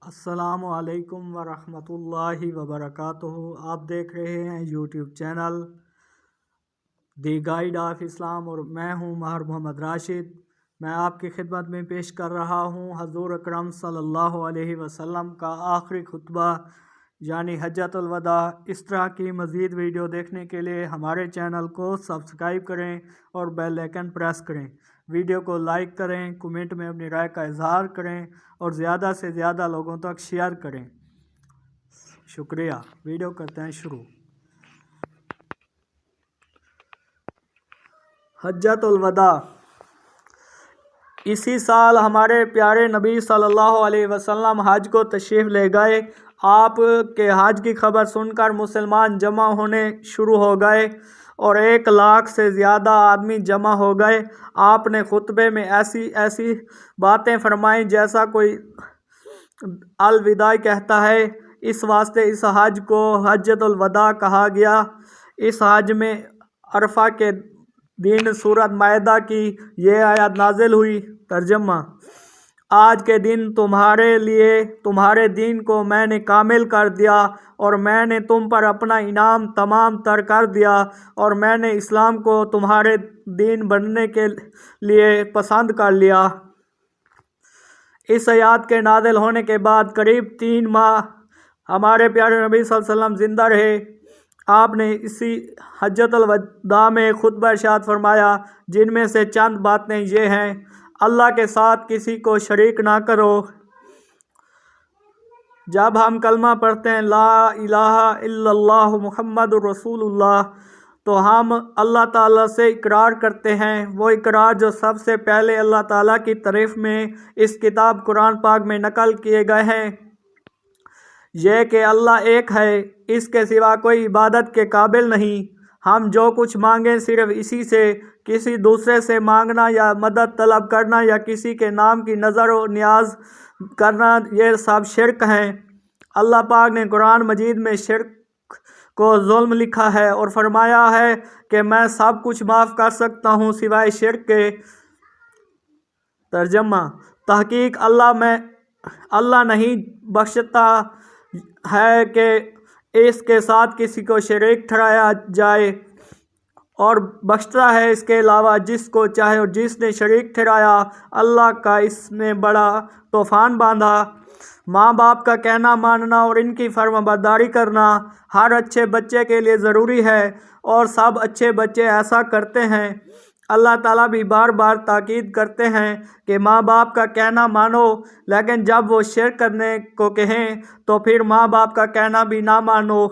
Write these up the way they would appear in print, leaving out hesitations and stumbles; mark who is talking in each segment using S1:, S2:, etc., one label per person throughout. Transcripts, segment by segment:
S1: السلام علیکم ورحمۃ اللہ وبرکاتہ۔ آپ دیکھ رہے ہیں YouTube channel the guide of Islam اور میں ہوں ماہر محمد راشد۔ میں آپ کی خدمت میں پیش کر رہا ہوں حضور اکرم صلی اللہ علیہ وسلم کا آخری خطبہ یعنی حجۃ الوداع۔ اس طرح کی مزید ویڈیو دیکھنے کے لیے ہمارے چینل کو سبسکرائب کریں اور بیل آئیکن پریس کریں۔ ویڈیو کو لائک کریں، کمنٹ میں اپنی رائے کا اظہار کریں اور زیادہ سے زیادہ لوگوں تک شیئر کریں۔ شکریہ۔ ویڈیو کرتے ہیں شروع۔ حجۃ الوداع۔ اسی سال ہمارے پیارے نبی صلی اللہ علیہ وسلم حج کو تشریف لے گئے۔ آپ کے حج کی خبر سن کر مسلمان جمع ہونے شروع ہو گئے اور 1 لاکھ سے زیادہ آدمی جمع ہو گئے۔ آپ نے خطبے میں ایسی باتیں فرمائیں جیسا کوئی الوداع کہتا ہے۔ اس واسطے اس حج کو حجۃ الوداع کہا گیا۔ اس حج میں عرفہ کے دن سورۃ مائدہ کی یہ آیت نازل ہوئی۔ ترجمہ: آج کے دن تمہارے لیے تمہارے دین کو میں نے کامل کر دیا اور میں نے تم پر اپنا انعام تمام تر کر دیا اور میں نے اسلام کو تمہارے دین بننے کے لیے پسند کر لیا۔ اس آیات کے نازل ہونے کے بعد قریب 3 ماہ ہمارے پیارے نبی صلی اللہ علیہ وسلم زندہ رہے۔ آپ نے اسی حجۃ الوداع میں خطبہ ارشاد فرمایا، جن میں سے چند باتیں یہ ہیں: اللہ کے ساتھ کسی کو شریک نہ کرو۔ جب ہم کلمہ پڑھتے ہیں لا الہ الا اللہ محمد رسول اللہ تو ہم اللہ تعالیٰ سے اقرار کرتے ہیں، وہ اقرار جو سب سے پہلے اللہ تعالیٰ کی طرف میں اس کتاب قرآن پاک میں نقل کیے گئے ہیں، یہ کہ اللہ ایک ہے، اس کے سوا کوئی عبادت کے قابل نہیں۔ ہم جو کچھ مانگیں صرف اسی سے، کسی دوسرے سے مانگنا یا مدد طلب کرنا یا کسی کے نام کی نظر و نیاز کرنا، یہ سب شرک ہیں۔ اللہ پاک نے قرآن مجید میں شرک کو ظلم لکھا ہے اور فرمایا ہے کہ میں سب کچھ معاف کر سکتا ہوں سوائے شرک کے۔ ترجمہ: تحقیق اللہ نہیں بخشتا ہے کہ اس کے ساتھ کسی کو شریک ٹھہرایا جائے اور بخشتا ہے اس کے علاوہ جس کو چاہے، اور جس نے شریک ٹھہرایا اللہ کا اس نے بڑا طوفان باندھا۔ ماں باپ کا کہنا ماننا اور ان کی فرما برداری کرنا ہر اچھے بچے کے لیے ضروری ہے اور سب اچھے بچے ایسا کرتے ہیں۔ اللہ تعالیٰ بھی بار بار تاکید کرتے ہیں کہ ماں باپ کا کہنا مانو، لیکن جب وہ شرک کرنے کو کہیں تو پھر ماں باپ کا کہنا بھی نہ مانو۔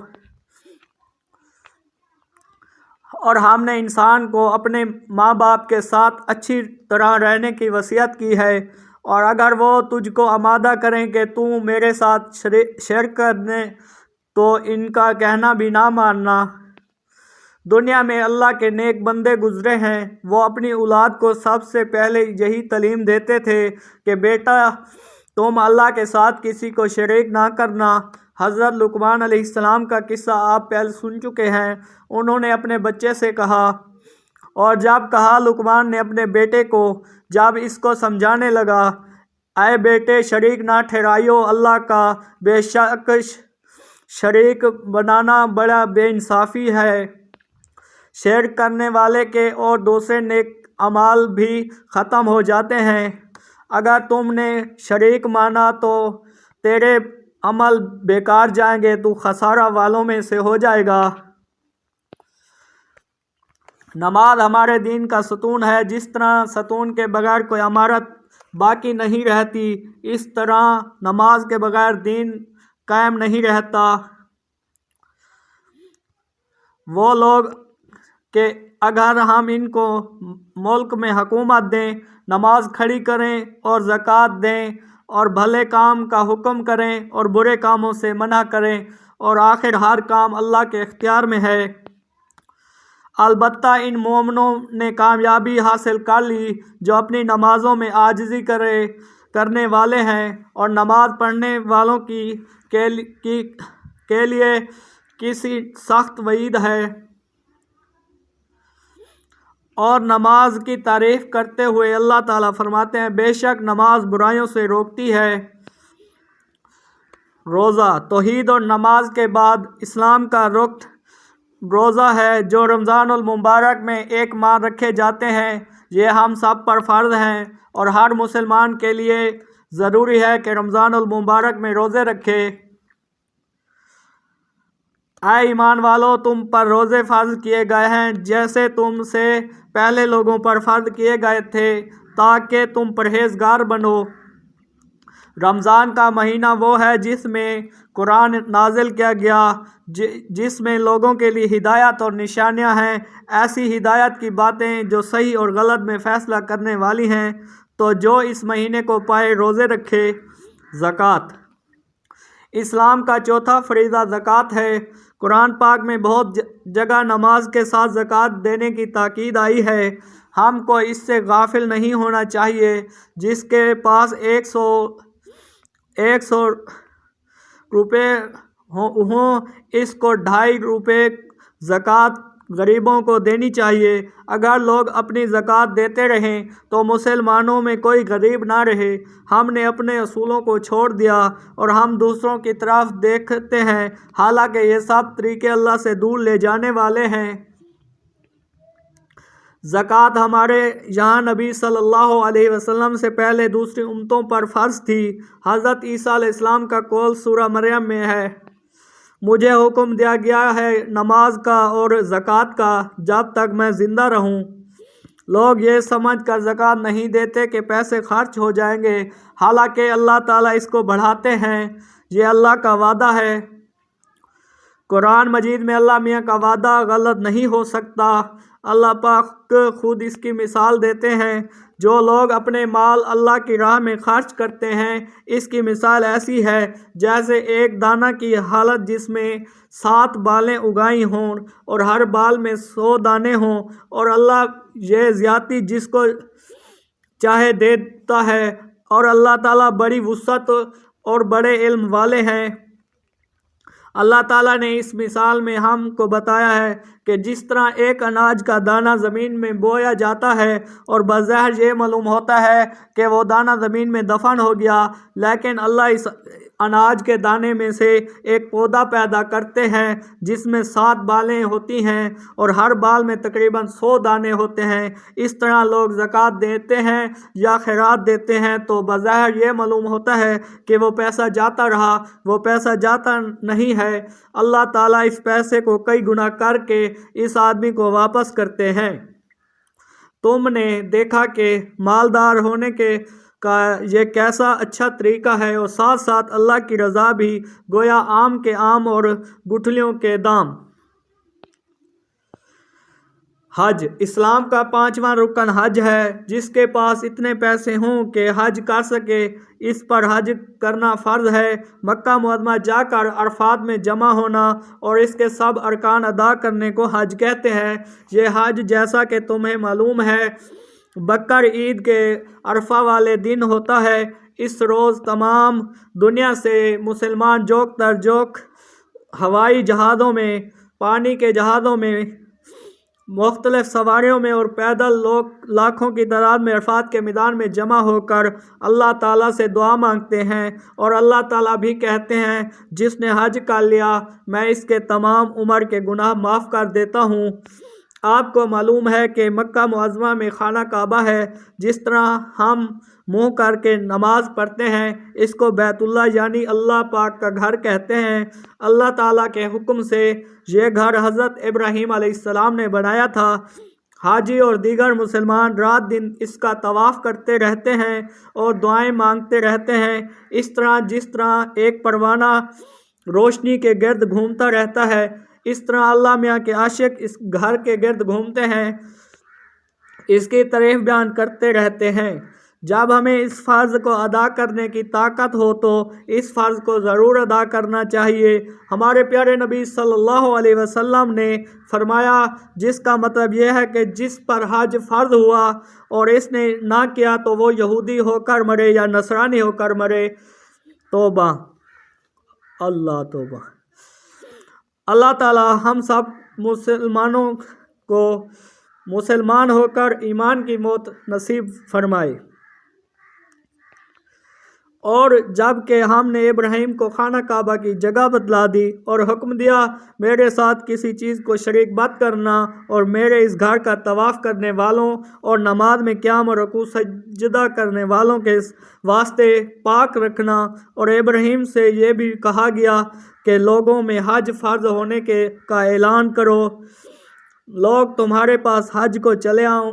S1: اور ہم نے انسان کو اپنے ماں باپ کے ساتھ اچھی طرح رہنے کی وصیت کی ہے، اور اگر وہ تجھ کو آمادہ کریں کہ تو میرے ساتھ شرک کرنے تو ان کا کہنا بھی نہ ماننا۔ دنیا میں اللہ کے نیک بندے گزرے ہیں، وہ اپنی اولاد کو سب سے پہلے یہی تعلیم دیتے تھے کہ بیٹا تم اللہ کے ساتھ کسی کو شریک نہ کرنا۔ حضرت لقمان علیہ السلام کا قصہ آپ پہلے سن چکے ہیں۔ انہوں نے اپنے بچے سے کہا، اور جب کہا لقمان نے اپنے بیٹے کو، جب اس کو سمجھانے لگا، اے بیٹے شریک نہ ٹھہرائیو اللہ کا، بے شک شریک بنانا بڑا بے انصافی ہے۔ شرک کرنے والے کے اور دوسرے نیک اعمال بھی ختم ہو جاتے ہیں۔ اگر تم نے شریک مانا تو تیرے عمل بیکار جائیں گے، تو خسارہ والوں میں سے ہو جائے گا۔ نماز ہمارے دین کا ستون ہے۔ جس طرح ستون کے بغیر کوئی عمارت باقی نہیں رہتی، اس طرح نماز کے بغیر دین قائم نہیں رہتا۔ وہ لوگ کہ اگر ہم ان کو ملک میں حکومت دیں، نماز کھڑی کریں اور زکوٰۃ دیں اور بھلے کام کا حکم کریں اور برے کاموں سے منع کریں، اور آخر ہر کام اللہ کے اختیار میں ہے۔ البتہ ان مومنوں نے کامیابی حاصل کر لی جو اپنی نمازوں میں عاجزی کرنے والے ہیں، اور نماز پڑھنے والوں کے لیے کسی سخت وعید ہے۔ اور نماز کی تعریف کرتے ہوئے اللہ تعالیٰ فرماتے ہیں، بے شک نماز برائیوں سے روکتی ہے۔ روزہ توحید اور نماز کے بعد اسلام کا رکن روزہ ہے، جو رمضان المبارک میں ایک ماہ رکھے جاتے ہیں۔ یہ ہم سب پر فرض ہیں اور ہر مسلمان کے لیے ضروری ہے کہ رمضان المبارک میں روزے رکھے۔ اے ایمان والو، تم پر روزے فرض کیے گئے ہیں جیسے تم سے پہلے لوگوں پر فرض کیے گئے تھے تاکہ تم پرہیزگار بنو۔ رمضان کا مہینہ وہ ہے جس میں قرآن نازل کیا گیا، جس میں لوگوں کے لیے ہدایت اور نشانیاں ہیں، ایسی ہدایت کی باتیں جو صحیح اور غلط میں فیصلہ کرنے والی ہیں۔ تو جو اس مہینے کو پائے روزے رکھے۔ زکوٰۃ اسلام کا چوتھا فریضہ زکوٰۃ ہے۔ قرآن پاک میں بہت جگہ نماز کے ساتھ زکوٰۃ دینے کی تاکید آئی ہے۔ ہم کو اس سے غافل نہیں ہونا چاہیے۔ جس کے پاس 100 روپے ہوں اس کو 2.5 روپے زکوٰۃ غریبوں کو دینی چاہیے۔ اگر لوگ اپنی زکوٰۃ دیتے رہیں تو مسلمانوں میں کوئی غریب نہ رہے۔ ہم نے اپنے اصولوں کو چھوڑ دیا اور ہم دوسروں کی طرف دیکھتے ہیں، حالانکہ یہ سب طریقے اللہ سے دور لے جانے والے ہیں۔ زکوٰۃ ہمارے یہاں نبی صلی اللہ علیہ وسلم سے پہلے دوسری امتوں پر فرض تھی۔ حضرت عیسیٰ علیہ السلام کا قول سورہ مریم میں ہے، مجھے حکم دیا گیا ہے نماز کا اور زکوٰۃ کا جب تک میں زندہ رہوں۔ لوگ یہ سمجھ کر زکوٰۃ نہیں دیتے کہ پیسے خرچ ہو جائیں گے، حالانکہ اللہ تعالیٰ اس کو بڑھاتے ہیں۔ یہ اللہ کا وعدہ ہے۔ قرآن مجید میں اللہ میاں کا وعدہ غلط نہیں ہو سکتا۔ اللہ پاک خود اس کی مثال دیتے ہیں، جو لوگ اپنے مال اللہ کی راہ میں خرچ کرتے ہیں، اس کی مثال ایسی ہے جیسے ایک دانہ کی حالت جس میں 7 بالیں اگائی ہوں اور ہر بال میں 100 دانے ہوں، اور اللہ یہ زیادتی جس کو چاہے دیتا ہے، اور اللہ تعالیٰ بڑی وسعت اور بڑے علم والے ہیں۔ اللہ تعالیٰ نے اس مثال میں ہم کو بتایا ہے کہ جس طرح ایک اناج کا دانہ زمین میں بویا جاتا ہے اور بظاہر یہ معلوم ہوتا ہے کہ وہ دانہ زمین میں دفن ہو گیا، لیکن اللہ اس اناج کے دانے میں سے ایک پودا پیدا کرتے ہیں جس میں 7 بالیں ہوتی ہیں اور ہر بال میں تقریباً 100 دانے ہوتے ہیں۔ اس طرح لوگ زکوٰۃ دیتے ہیں یا خیرات دیتے ہیں تو بظاہر یہ معلوم ہوتا ہے کہ وہ پیسہ جاتا رہا، وہ پیسہ جاتا نہیں ہے۔ اللہ تعالیٰ اس پیسے کو کئی گنا کر کے اس آدمی کو واپس کرتے ہیں۔ تم نے دیکھا کہ مالدار ہونے کا یہ کیسا اچھا طریقہ ہے، اور ساتھ ساتھ اللہ کی رضا بھی، گویا آم کے آم اور گٹھلیوں کے دام۔ حج اسلام کا 5واں رکن حج ہے۔ جس کے پاس اتنے پیسے ہوں کہ حج کر سکے، اس پر حج کرنا فرض ہے۔ مکہ معظمہ جا کر عرفات میں جمع ہونا اور اس کے سب ارکان ادا کرنے کو حج کہتے ہیں۔ یہ حج جیسا کہ تمہیں معلوم ہے بقر عید کے عرفہ والے دن ہوتا ہے۔ اس روز تمام دنیا سے مسلمان جوک در جوک ہوائی جہازوں میں، پانی کے جہازوں میں، مختلف سواریوں میں اور پیدل لوگ لاکھوں کی تعداد میں عرفات کے میدان میں جمع ہو کر اللہ تعالیٰ سے دعا مانگتے ہیں، اور اللہ تعالیٰ بھی کہتے ہیں جس نے حج کر لیا میں اس کے تمام عمر کے گناہ معاف کر دیتا ہوں۔ آپ کو معلوم ہے کہ مکہ معظمہ میں خانہ کعبہ ہے۔ جس طرح ہم منہ کر کے نماز پڑھتے ہیں، اس کو بیت اللہ یعنی اللہ پاک کا گھر کہتے ہیں۔ اللہ تعالیٰ کے حکم سے یہ گھر حضرت ابراہیم علیہ السلام نے بنایا تھا۔ حاجی اور دیگر مسلمان رات دن اس کا طواف کرتے رہتے ہیں اور دعائیں مانگتے رہتے ہیں۔ اس طرح جس طرح ایک پروانہ روشنی کے گرد گھومتا رہتا ہے، اس طرح اللہ میاں کے عاشق اس گھر کے گرد گھومتے ہیں، اس کی تعریف بیان کرتے رہتے ہیں۔ جب ہمیں اس فرض کو ادا کرنے کی طاقت ہو تو اس فرض کو ضرور ادا کرنا چاہیے۔ ہمارے پیارے نبی صلی اللہ علیہ وسلم نے فرمایا، جس کا مطلب یہ ہے کہ جس پر حج فرض ہوا اور اس نے نہ کیا تو وہ یہودی ہو کر مرے یا نصرانی ہو کر مرے۔ توبہ اللہ توبہ۔ اللہ تعالی ہم سب مسلمانوں کو مسلمان ہو کر ایمان کی موت نصیب فرمائے۔ اور جب کہ ہم نے ابراہیم کو خانہ کعبہ کی جگہ بتلا دی اور حکم دیا میرے ساتھ کسی چیز کو شریک مت کرنا، اور میرے اس گھر کا طواف کرنے والوں اور نماز میں قیام اور رکوع سجدہ کرنے والوں کے واسطے پاک رکھنا، اور ابراہیم سے یہ بھی کہا گیا کہ لوگوں میں حج فرض ہونے کا اعلان کرو، لوگ تمہارے پاس حج کو چلے آؤں۔